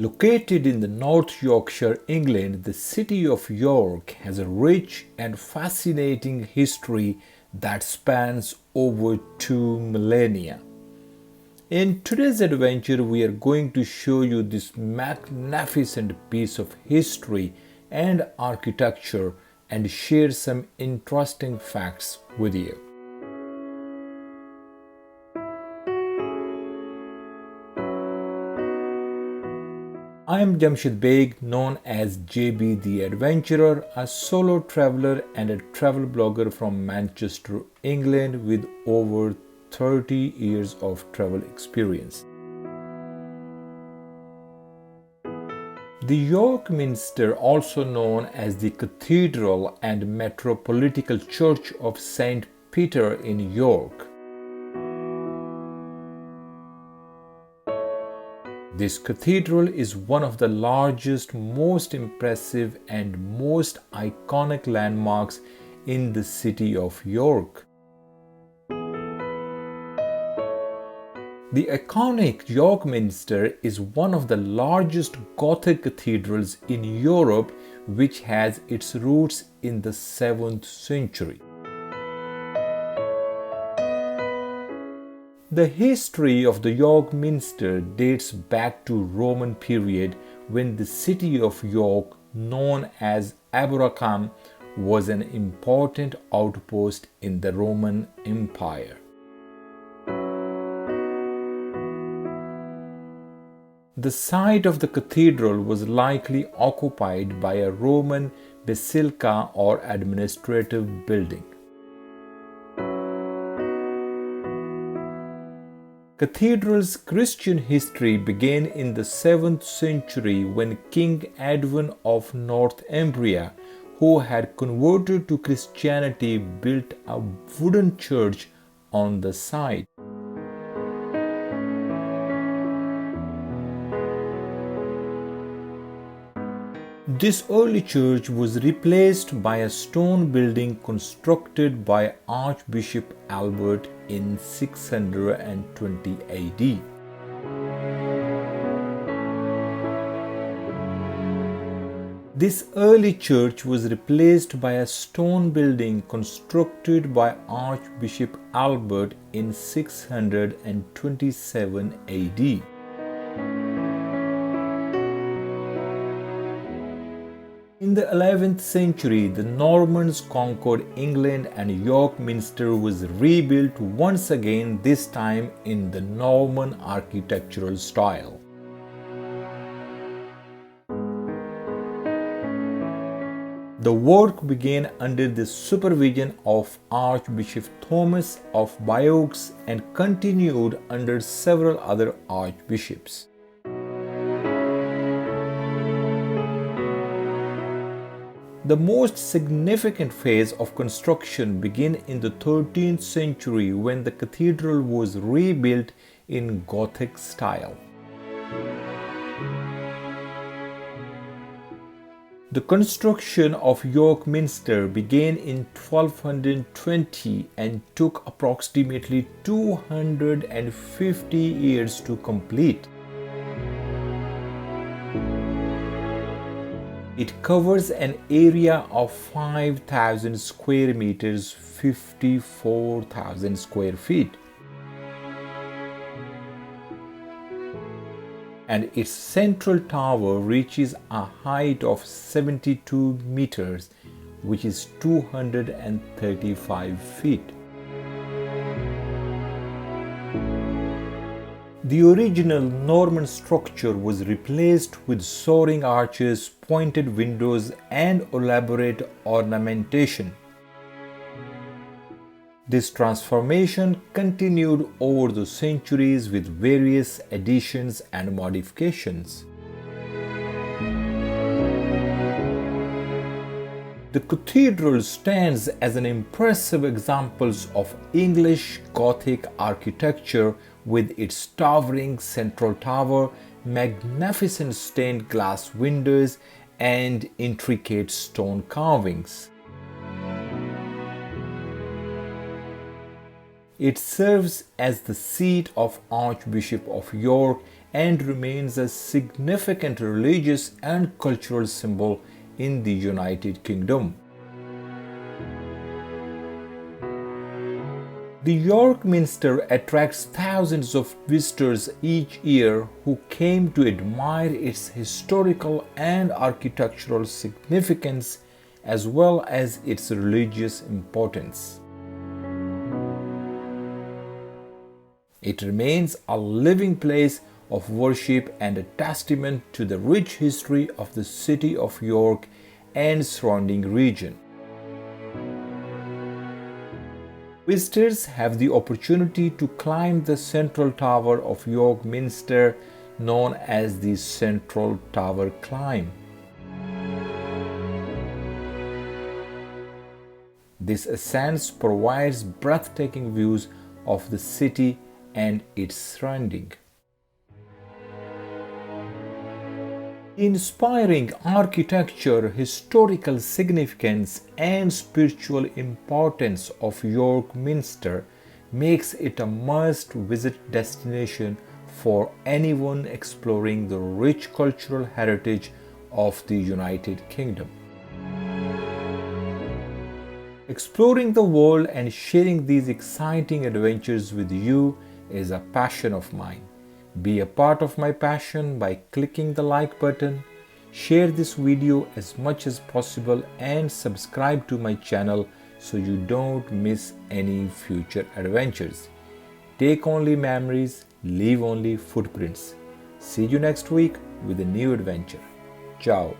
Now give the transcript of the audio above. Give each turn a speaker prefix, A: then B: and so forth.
A: Located in the North Yorkshire, England, the city of York has a rich and fascinating history that spans over 2 millennia. In today's adventure, we are going to show you this magnificent piece of history and architecture and share some interesting facts with you. I am Jamshid Beg, known as JB the Adventurer, a solo traveler and a travel blogger from Manchester, England, with over 30 years of travel experience. The York Minster, also known as the Cathedral and Metropolitan Church of St. Peter in York. This cathedral is one of the largest, most impressive and most iconic landmarks in the city of York. The iconic York Minster is one of the largest Gothic cathedrals in Europe, which has its roots in the 7th century. The history of the York Minster dates back to Roman period when the city of York, known as Abracam, was an important outpost in the Roman Empire. The site of the cathedral was likely occupied by a Roman basilica or administrative building. Cathedral's Christian history began in the 7th century when King Ayun of Northumbria, who had converted to Christianity, built a wooden church on the site. This early church was replaced by a stone building constructed by Archbishop Albert in 620 AD. This early church was replaced by a stone building constructed by Archbishop Albert in 627 AD. In the 11th century, the Normans conquered England and York Minster was rebuilt once again, this time in the Norman architectural style. The work began under the supervision of Archbishop Thomas of Bayeux and continued under several other archbishops. The most significant phase of construction began in the 13th century when the cathedral was rebuilt in Gothic style. The construction of York Minster began in 1220 and took approximately 250 years to complete. It covers an area of 5,000 square meters, 54,000 square feet. And its central tower reaches a height of 72 meters, which is 235 feet. The original Norman structure was replaced with soaring arches, pointed windows, and elaborate ornamentation. This transformation continued over the centuries with various additions and modifications. The cathedral stands as an impressive example of English Gothic architecture with its towering central tower, magnificent stained glass windows, and intricate stone carvings. It serves as the seat of Archbishop of York and remains a significant religious and cultural symbol in the United Kingdom. The York Minster attracts thousands of visitors each year who came to admire its historical and architectural significance as well as its religious importance. It remains a living place of worship and a testament to the rich history of the city of York and surrounding region. Visitors have the opportunity to climb the central tower of York Minster, known as the Central Tower Climb. This ascent provides breathtaking views of the city and its surrounding. The inspiring architecture, historical significance, and spiritual importance of York Minster makes it a must-visit destination for anyone exploring the rich cultural heritage of the United Kingdom. Exploring the world and sharing these exciting adventures with you is a passion of mine. Be a part of my passion by clicking the like button, share this video as much as possible and subscribe to my channel so you don't miss any future adventures. Take only memories, leave only footprints. See you next week with a new adventure. Ciao.